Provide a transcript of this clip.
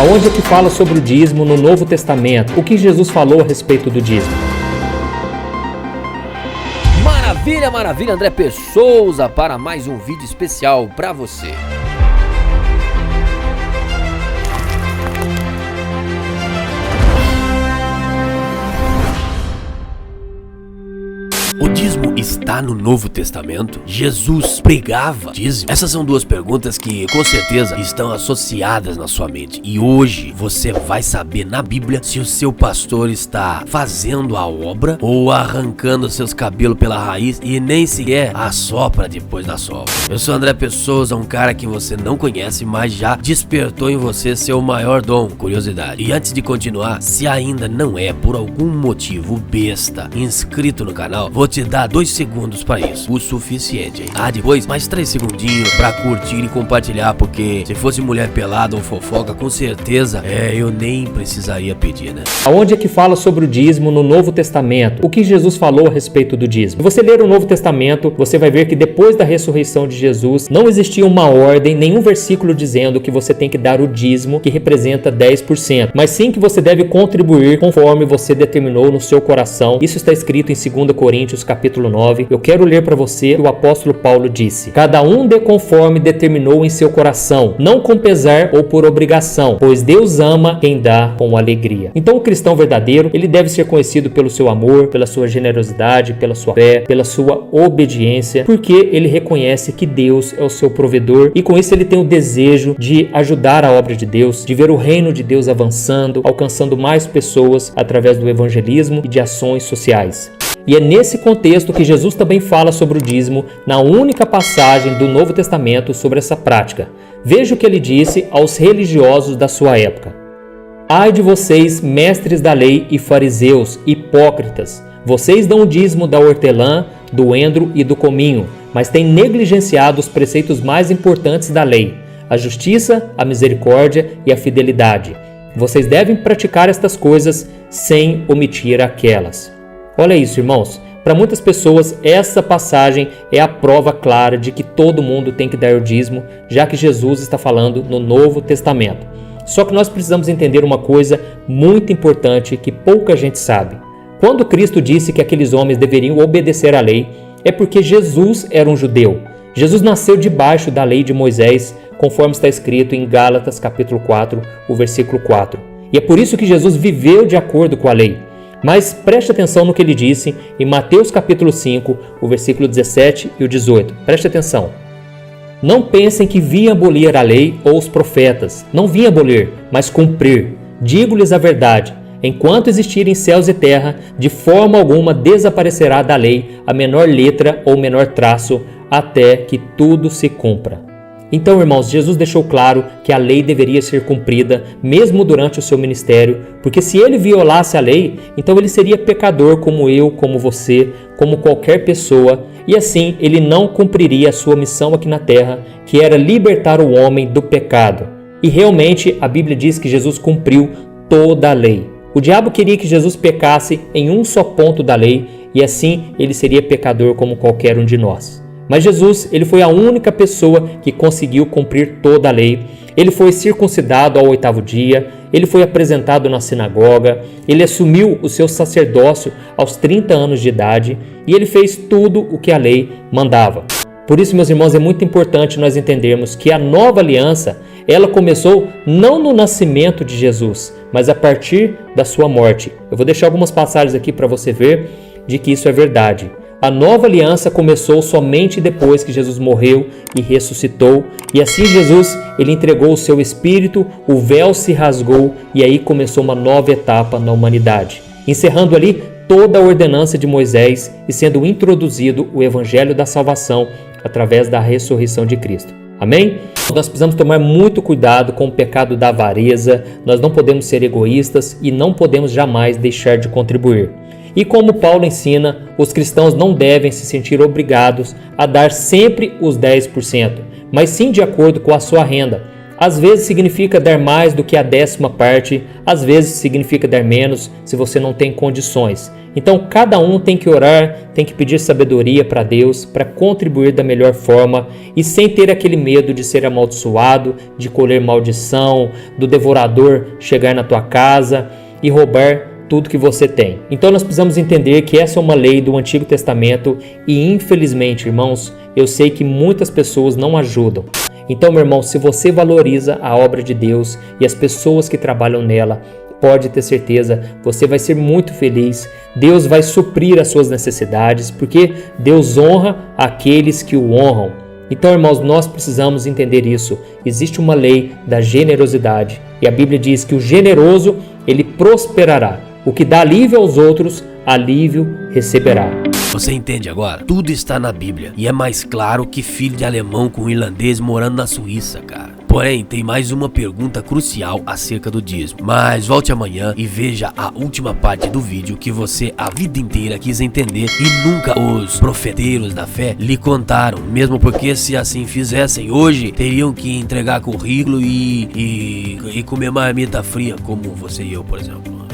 Aonde é que fala sobre o dízimo no Novo Testamento? O que Jesus falou a respeito do dízimo? Maravilha, maravilha, André P. Souza para mais um vídeo especial para você. O dízimo está no Novo Testamento? Jesus pregava dízimo? Essas são duas perguntas que com certeza estão associadas na sua mente. E hoje você vai saber na Bíblia se o seu pastor está fazendo a obra ou arrancando seus cabelos pela raiz e nem sequer assopra depois da sopra. Eu sou André P. Souza, um cara que você não conhece, mas já despertou em você seu maior dom, curiosidade. E antes de continuar, se ainda não é por algum motivo besta inscrito no canal, vou te dar 2 segundos para isso, o suficiente, hein? Depois mais 3 segundinhos para curtir e compartilhar, porque se fosse mulher pelada ou fofoca, com certeza eu nem precisaria pedir, né? Aonde é que fala sobre o dízimo no Novo Testamento? O que Jesus falou a respeito do dízimo? Se você ler o Novo Testamento, você vai ver que depois da ressurreição de Jesus, não existia uma ordem, nenhum versículo dizendo que você tem que dar o dízimo, que representa 10%, mas sim que você deve contribuir conforme você determinou no seu coração. Isso está escrito em 2 Coríntios capítulo 9, eu quero ler para você o que o apóstolo Paulo disse: cada um dê conforme determinou em seu coração, não com pesar ou por obrigação, pois Deus ama quem dá com alegria. Então o cristão verdadeiro, ele deve ser conhecido pelo seu amor, pela sua generosidade, pela sua fé, pela sua obediência, porque ele reconhece que Deus é o seu provedor e com isso ele tem o desejo de ajudar a obra de Deus, de ver o reino de Deus avançando, alcançando mais pessoas através do evangelismo e de ações sociais. E é nesse contexto que Jesus também fala sobre o dízimo na única passagem do Novo Testamento sobre essa prática. Veja o que ele disse aos religiosos da sua época: ai de vocês, mestres da lei e fariseus, hipócritas! Vocês dão o dízimo da hortelã, do endro e do cominho, mas têm negligenciado os preceitos mais importantes da lei: a justiça, a misericórdia e a fidelidade. Vocês devem praticar estas coisas sem omitir aquelas. Olha isso, irmãos. Para muitas pessoas, essa passagem é a prova clara de que todo mundo tem que dar o dízimo, já que Jesus está falando no Novo Testamento. Só que nós precisamos entender uma coisa muito importante que pouca gente sabe. Quando Cristo disse que aqueles homens deveriam obedecer à lei, é porque Jesus era um judeu. Jesus nasceu debaixo da lei de Moisés, conforme está escrito em Gálatas capítulo 4, o versículo 4. E é por isso que Jesus viveu de acordo com a lei. Mas preste atenção no que ele disse em Mateus capítulo 5, o versículo 17 e o 18. Preste atenção. Não pensem que vim abolir a lei ou os profetas. Não vim abolir, mas cumprir. Digo-lhes a verdade. Enquanto existirem céus e terra, de forma alguma desaparecerá da lei a menor letra ou menor traço, até que tudo se cumpra. Então, irmãos, Jesus deixou claro que a lei deveria ser cumprida mesmo durante o seu ministério, porque se ele violasse a lei, então ele seria pecador como eu, como você, como qualquer pessoa, e assim ele não cumpriria a sua missão aqui na terra, que era libertar o homem do pecado. E realmente a Bíblia diz que Jesus cumpriu toda a lei. O diabo queria que Jesus pecasse em um só ponto da lei, e assim ele seria pecador como qualquer um de nós. Mas Jesus, ele foi a única pessoa que conseguiu cumprir toda a lei. Ele foi circuncidado ao 8º dia, ele foi apresentado na sinagoga, ele assumiu o seu sacerdócio aos 30 anos de idade e ele fez tudo o que a lei mandava. Por isso, meus irmãos, é muito importante nós entendermos que a nova aliança, ela começou não no nascimento de Jesus, mas a partir da sua morte. Eu vou deixar algumas passagens aqui para você ver de que isso é verdade. A nova aliança começou somente depois que Jesus morreu e ressuscitou, e assim Jesus, ele entregou o seu espírito, o véu se rasgou e aí começou uma nova etapa na humanidade, encerrando ali toda a ordenança de Moisés e sendo introduzido o evangelho da salvação através da ressurreição de Cristo. Amém? Nós precisamos tomar muito cuidado com o pecado da avareza, nós não podemos ser egoístas e não podemos jamais deixar de contribuir. E como Paulo ensina, os cristãos não devem se sentir obrigados a dar sempre os 10%, mas sim de acordo com a sua renda. Às vezes significa dar mais do que a 10ª parte, às vezes significa dar menos se você não tem condições. Então cada um tem que orar, tem que pedir sabedoria para Deus para contribuir da melhor forma e sem ter aquele medo de ser amaldiçoado, de colher maldição, do devorador chegar na tua casa e roubar tudo que você tem. Então nós precisamos entender que essa é uma lei do Antigo Testamento e infelizmente, irmãos, eu sei que muitas pessoas não ajudam. Então, meu irmão, se você valoriza a obra de Deus e as pessoas que trabalham nela, pode ter certeza, você vai ser muito feliz. Deus vai suprir as suas necessidades, porque Deus honra aqueles que o honram. Então, irmãos, nós precisamos entender isso. Existe uma lei da generosidade e a Bíblia diz que o generoso, ele prosperará. O que dá alívio aos outros, alívio receberá. Você entende agora? Tudo está na Bíblia e é mais claro que filho de alemão com irlandês morando na Suíça, cara. Porém, tem mais uma pergunta crucial acerca do dízimo. Mas volte amanhã e veja a última parte do vídeo que você a vida inteira quis entender e nunca os profeteiros da fé lhe contaram. Mesmo porque se assim fizessem hoje, teriam que entregar currículo e comer marmita fria, como você e eu, por exemplo.